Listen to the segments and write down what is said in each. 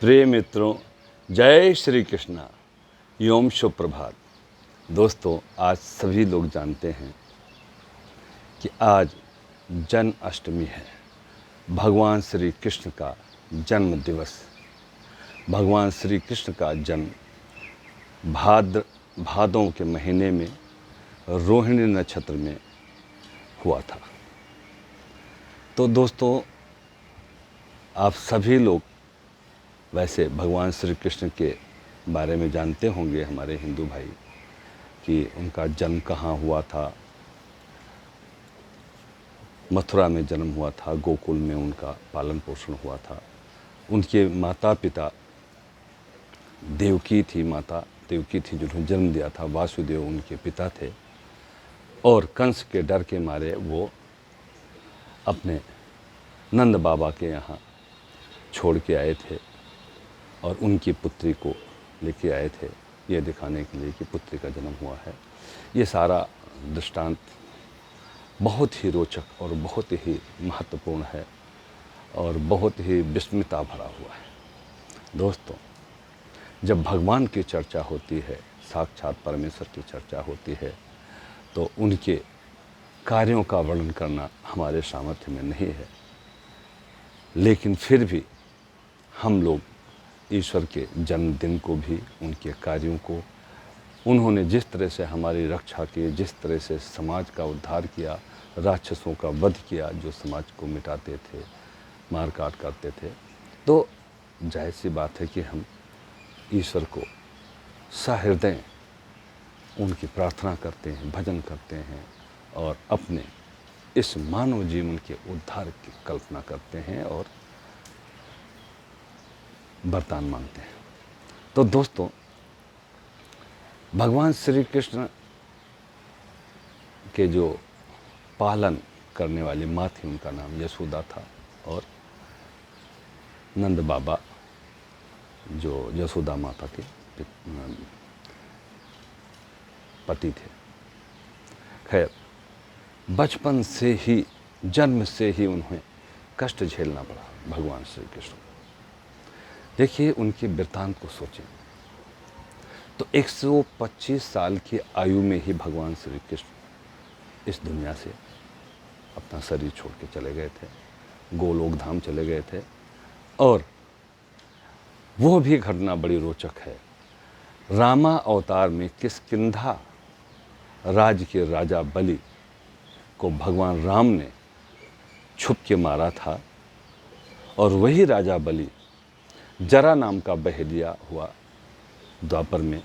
प्रिय मित्रों, जय श्री कृष्णा, ओम शुभ प्रभात। दोस्तों, आज सभी लोग जानते हैं कि आज जन्माष्टमी है, भगवान श्री कृष्ण का जन्म दिवस। भगवान श्री कृष्ण का जन्म भादों के महीने में रोहिणी नक्षत्र में हुआ था। तो दोस्तों, आप सभी लोग वैसे भगवान श्री कृष्ण के बारे में जानते होंगे, हमारे हिंदू भाई, कि उनका जन्म कहाँ हुआ था। मथुरा में जन्म हुआ था, गोकुल में उनका पालन पोषण हुआ था। उनके माता पिता देवकी थी, माता देवकी थी जिन्होंने जन्म दिया था। वासुदेव उनके पिता थे और कंस के डर के मारे वो अपने नंद बाबा के यहाँ छोड़ के आए थे और उनकी पुत्री को लेके आए थे, ये दिखाने के लिए कि पुत्री का जन्म हुआ है। ये सारा दृष्टांत बहुत ही रोचक और बहुत ही महत्वपूर्ण है और बहुत ही विस्मयता भरा हुआ है। दोस्तों, जब भगवान की चर्चा होती है, साक्षात परमेश्वर की चर्चा होती है, तो उनके कार्यों का वर्णन करना हमारे सामर्थ्य में नहीं है, लेकिन फिर भी हम लोग ईश्वर के जन्मदिन को भी, उनके कार्यों को, उन्होंने जिस तरह से हमारी रक्षा की, जिस तरह से समाज का उद्धार किया, राक्षसों का वध किया जो समाज को मिटाते थे, मार काट करते थे, तो जाहिर सी बात है कि हम ईश्वर को सहृदय उनकी प्रार्थना करते हैं, भजन करते हैं और अपने इस मानव जीवन के उद्धार की कल्पना करते हैं और वरदान मांगते हैं। तो दोस्तों, भगवान श्री कृष्ण के जो पालन करने वाली माँ थी, उनका नाम यशोदा था और नंद बाबा जो यशोदा माता के पति थे। खैर, बचपन से ही, जन्म से ही उन्हें कष्ट झेलना पड़ा भगवान श्री कृष्ण। देखिए, उनके वृत्तांत को सोचें तो 125 साल की आयु में ही भगवान श्री कृष्ण इस दुनिया से अपना शरीर छोड़ के चले गए थे, गोलोक धाम चले गए थे। और वो भी घटना बड़ी रोचक है। रामा अवतार में किष्किंधा राज्य के राजा बलि को भगवान राम ने छुप के मारा था और वही राजा बलि जरा नाम का बहेलिया हुआ द्वापर में,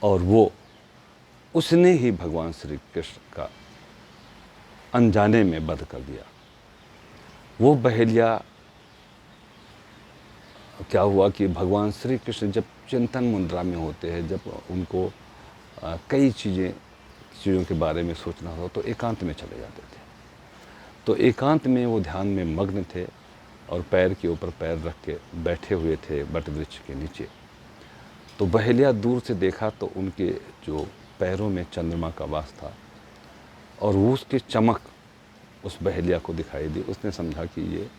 और वो उसने ही भगवान श्री कृष्ण का अनजाने में वध कर दिया। वो बहेलिया क्या हुआ कि भगवान श्री कृष्ण जब चिंतन मुद्रा में होते हैं, जब उनको कई चीज़ों के बारे में सोचना हो तो एकांत में चले जाते थे। तो एकांत में वो ध्यान में मग्न थे और पैर के ऊपर पैर रख के बैठे हुए थे वट वृक्ष के नीचे। तो बहेलिया दूर से देखा तो उनके जो पैरों में चंद्रमा का वास था और उसकी चमक उस बहेलिया को दिखाई दी। उसने समझा कि ये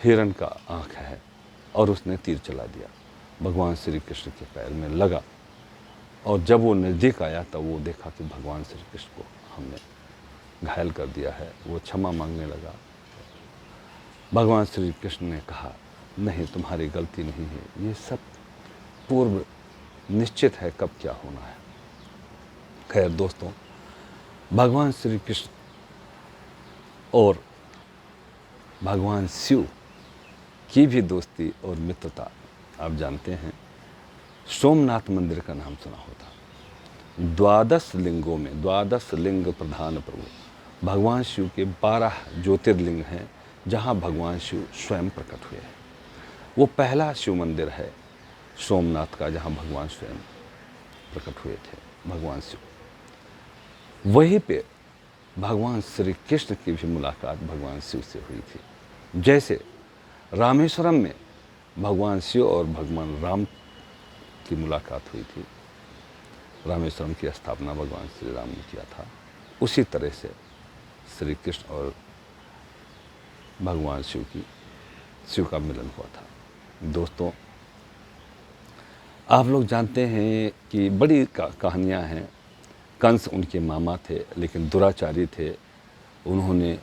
हिरण का आँख है और उसने तीर चला दिया, भगवान श्री कृष्ण के पैर में लगा। और जब वो नज़दीक आया तब वो देखा कि भगवान श्री कृष्ण को हमने घायल कर दिया है। वो क्षमा मांगने लगा। भगवान श्री कृष्ण ने कहा, नहीं, तुम्हारी गलती नहीं है, ये सब पूर्व निश्चित है कब क्या होना है। खैर दोस्तों, भगवान श्री कृष्ण और भगवान शिव की भी दोस्ती और मित्रता आप जानते हैं। सोमनाथ मंदिर का नाम सुना होता। 12 लिंगों में 12 लिंग प्रधान प्रभु भगवान शिव के 12 ज्योतिर्लिंग हैं जहाँ भगवान शिव स्वयं प्रकट हुए हैं। वो पहला शिव मंदिर है सोमनाथ का जहाँ भगवान स्वयं प्रकट हुए थे, भगवान शिव। वहीं पे भगवान श्री कृष्ण की भी मुलाकात भगवान शिव से हुई थी। जैसे रामेश्वरम में भगवान शिव और भगवान राम की मुलाकात हुई थी, रामेश्वरम की स्थापना भगवान श्री राम ने किया था, उसी तरह से श्री कृष्ण और भगवान शिव का मिलन हुआ था। दोस्तों, आप लोग जानते हैं कि बड़ी कहानियाँ हैं। कंस उनके मामा थे, लेकिन दुराचारी थे। उन्होंने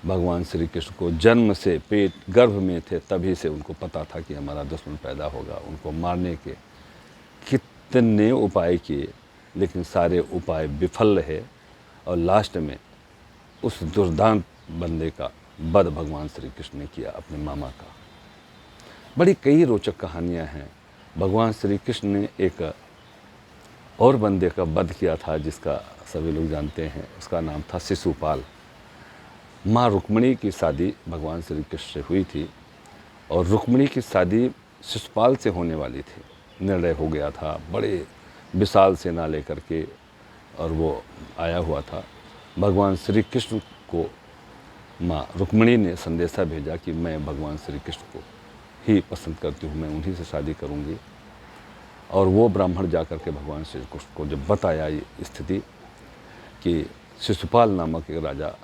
भगवान श्री कृष्ण को जन्म से, पेट गर्भ में थे तभी से उनको पता था कि हमारा दुश्मन पैदा होगा। उनको मारने के कितने उपाय किए, लेकिन सारे उपाय विफल रहे और लास्ट में उस दुर्दांत बंदे का वध भगवान श्री कृष्ण ने किया, अपने मामा का। बड़ी कई रोचक कहानियाँ हैं। भगवान श्री कृष्ण ने एक और बंदे का वध किया था, जिसका सभी लोग जानते हैं। उसका नाम था शिशुपाल। माँ रुक्मिणी की शादी भगवान श्री कृष्ण से हुई थी और रुक्मिणी की शादी शिशुपाल से होने वाली थी। निर्णय हो गया था, बड़े विशाल सेना लेकर के, और वो आया हुआ था। भगवान श्री कृष्ण को माँ रुक्मिणी ने संदेशा भेजा कि मैं भगवान श्री कृष्ण को ही पसंद करती हूँ, मैं उन्हीं से शादी करूँगी। और वो ब्राह्मण जाकर के भगवान श्री कृष्ण को जब बताया ये स्थिति कि शिशुपाल नामक एक राजा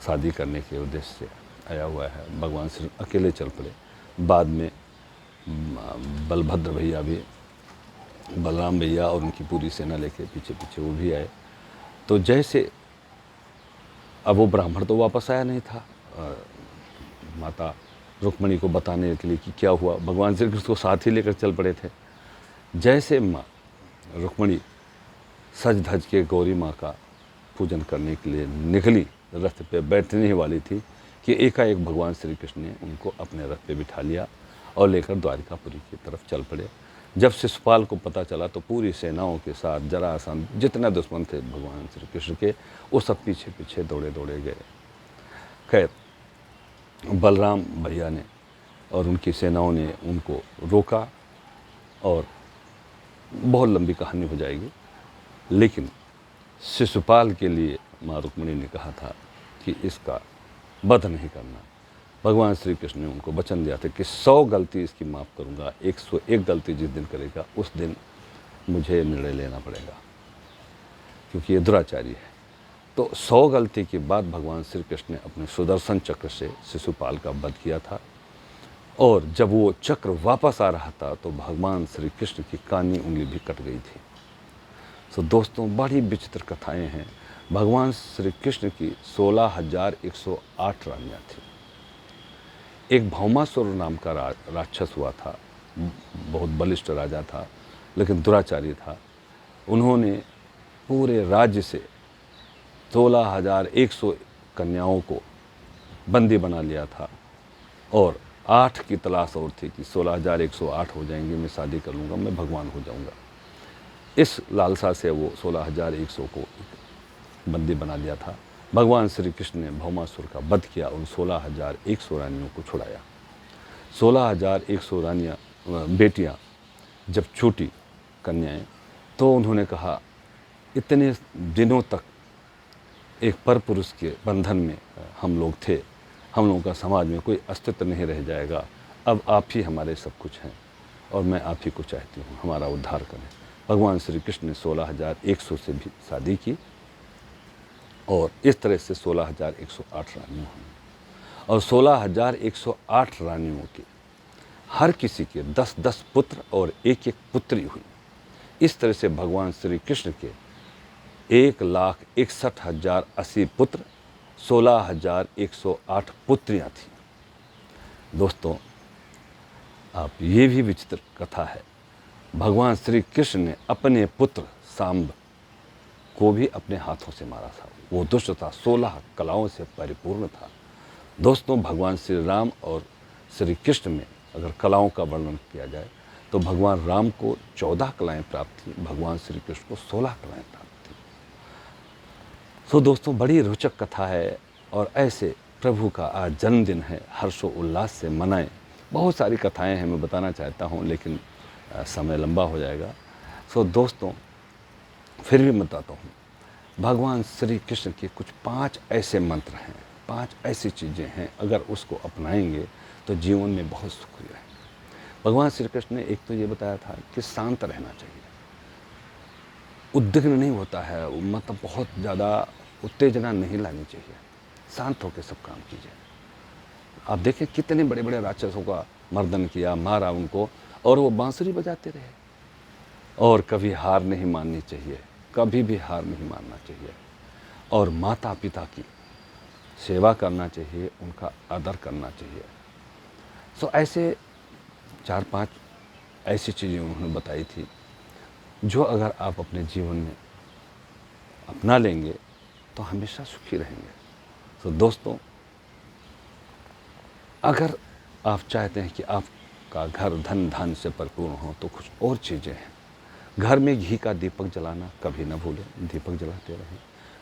शादी करने के उद्देश्य से आया हुआ है, भगवान श्री अकेले चल पड़े। बाद में बलभद्र भैया भी, बलराम भैया और उनकी पूरी सेना लेके पीछे पीछे वो भी आए। तो जैसे अब वो ब्राह्मण तो वापस आया नहीं था माता रुक्मिणी को बताने के लिए कि क्या हुआ। भगवान श्री कृष्ण को साथ ही लेकर चल पड़े थे। जैसे माँ रुक्मिणी सज धज के गौरी माँ का पूजन करने के लिए निकली, रथ पे बैठने ही वाली थी कि एकाएक भगवान श्री कृष्ण ने उनको अपने रथ पे बिठा लिया और लेकर द्वारिकापुरी की तरफ चल पड़े। जब शिशुपाल को पता चला तो पूरी सेनाओं के साथ जरासंध, जितने दुश्मन थे भगवान श्री कृष्ण के, वो सब पीछे पीछे दौड़े दौड़े गए। खैर, बलराम भैया ने और उनकी सेनाओं ने उनको रोका, और बहुत लंबी कहानी हो जाएगी। लेकिन शिशुपाल के लिए माँ रुक्मिणी ने कहा था कि इसका वध नहीं करना। भगवान श्री कृष्ण ने उनको वचन दिया था कि 100 गलती इसकी माफ़ करूँगा, 101 गलती जिस दिन करेगा उस दिन मुझे निर्णय लेना पड़ेगा, क्योंकि ये दुराचारी है। तो 100 गलती के बाद भगवान श्री कृष्ण ने अपने सुदर्शन चक्र से शिशुपाल का वध किया था। और जब वो चक्र वापस आ रहा था तो भगवान श्री कृष्ण की कानी उंगली भी कट गई थी। तो दोस्तों, बड़ी विचित्र कथाएं हैं। भगवान श्री कृष्ण की 16,108 रानियाँ थी। एक भौमासुर नाम का राक्षस हुआ था, बहुत बलिष्ठ राजा था, लेकिन दुराचारी था। उन्होंने पूरे राज्य से 16,100 कन्याओं को बंदी बना लिया था, और 8 की तलाश और थी कि 16,108 हो जाएंगे, मैं शादी कर लूँगा, मैं भगवान हो जाऊँगा। इस लालसा से वो 16,100 को बंदी बना लिया था। भगवान श्री कृष्ण ने भौमासुर का वध किया, उन 16,100 रानियों को छुड़ाया। 16,100 रानियाँ, बेटियाँ जब छूटी, कन्याएं, तो उन्होंने कहा, इतने दिनों तक एक परपुरुष के बंधन में हम लोग थे, हम लोगों का समाज में कोई अस्तित्व नहीं रह जाएगा। अब आप ही हमारे सब कुछ हैं और मैं आप ही को चाहती हूँ, हमारा उद्धार करें। भगवान श्री कृष्ण ने 16,100 से भी शादी की, और इस तरह से 16,108 रानियों हुई। और 16,108 रानियों के हर किसी के 10-10 पुत्र और 1-1 पुत्री हुई। इस तरह से भगवान श्री कृष्ण के 1,61,080 पुत्र, 16,108 पुत्रियाँ थीं। दोस्तों, आप ये भी विचित्र कथा है, भगवान श्री कृष्ण ने अपने पुत्र सांब को भी अपने हाथों से मारा था। वो दुष्ट था, 16 कलाओं से परिपूर्ण था। दोस्तों, भगवान श्री राम और श्री कृष्ण में अगर कलाओं का वर्णन किया जाए तो भगवान राम को 14 कलाएं प्राप्त थी, भगवान श्री कृष्ण को 16 कलाएं प्राप्त थी। तो दोस्तों, बड़ी रोचक कथा है, और ऐसे प्रभु का आज जन्मदिन है, हर्षोल्लास से मनाएं। बहुत सारी कथाएं हैं, मैं बताना चाहता हूं, लेकिन समय लंबा हो जाएगा। सो दोस्तों, फिर भी मैं बताता हूँ, भगवान श्री कृष्ण के कुछ 5 ऐसे मंत्र हैं, 5 ऐसी चीज़ें हैं, अगर उसको अपनाएंगे तो जीवन में बहुत सुख रहेगा। भगवान श्री कृष्ण ने एक तो ये बताया था कि शांत रहना चाहिए, उद्विग्न नहीं होता है, मतलब बहुत ज़्यादा उत्तेजना नहीं लानी चाहिए, शांत होकर सब काम कीजिए। आप देखें कितने बड़े बड़े राक्षसों का मर्दन किया, मारा उनको, और वो बांसुरी बजाते रहे। और कभी हार नहीं माननी चाहिए, कभी भी हार नहीं मानना चाहिए। और माता पिता की सेवा करना चाहिए, उनका आदर करना चाहिए। सो ऐसे 4-5 ऐसी चीज़ें उन्होंने बताई थी जो अगर आप अपने जीवन में अपना लेंगे तो हमेशा सुखी रहेंगे। तो दोस्तों, अगर आप चाहते हैं कि आपका घर धन धान से परिपूर्ण हो तो कुछ और चीज़ें हैं। घर में घी का दीपक जलाना कभी ना भूलें, दीपक जलाते रहें।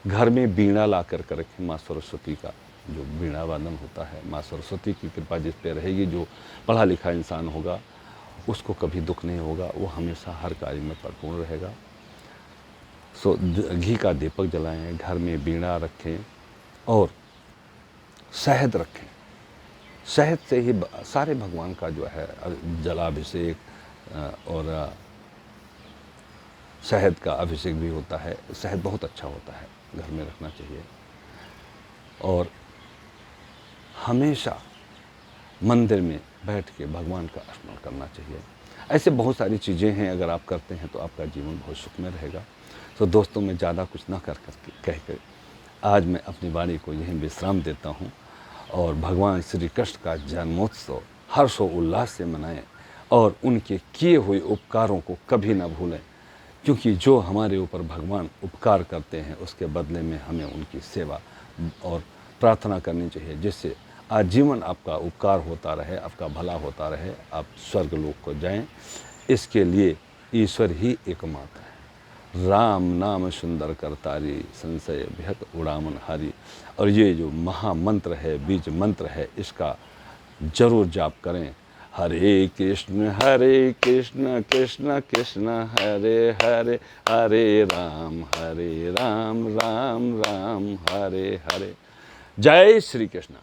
घर में वीणा ला कर रखें, माँ सरस्वती का जो वीणा वादन होता है, माँ सरस्वती की कृपा जिस पे रहेगी, जो पढ़ा लिखा इंसान होगा उसको कभी दुख नहीं होगा, वो हमेशा हर कार्य में परिपूर्ण रहेगा। सो घी का दीपक जलाएं, घर में वीणा रखें और शहद रखें। शहद से ही सारे भगवान का जो है जलाभिषेक और शहद का अभिषेक भी होता है। शहद बहुत अच्छा होता है, घर में रखना चाहिए। और हमेशा मंदिर में बैठ के भगवान का स्मरण करना चाहिए। ऐसे बहुत सारी चीज़ें हैं, अगर आप करते हैं तो आपका जीवन बहुत सुखमय रहेगा। तो दोस्तों, मैं ज़्यादा कुछ ना कह कर आज मैं अपनी वाणी को यहीं विश्राम देता हूँ। और भगवान श्री कृष्ण का जन्मोत्सव हर्षो उल्लास से मनाएं और उनके किए हुए उपकारों को कभी ना भूलें, क्योंकि जो हमारे ऊपर भगवान उपकार करते हैं उसके बदले में हमें उनकी सेवा और प्रार्थना करनी चाहिए, जिससे आजीवन आपका उपकार होता रहे, आपका भला होता रहे, आप स्वर्ग लोक को जाएं। इसके लिए ईश्वर ही एकमात्र है। राम नाम सुंदर करतारी, संशय भयत उड़ामन हारी। और ये जो महामंत्र है, बीज मंत्र है, इसका जरूर जाप करें। हरे कृष्ण कृष्ण कृष्ण हरे हरे, हरे राम राम राम राम हरे हरे। जय श्री कृष्ण।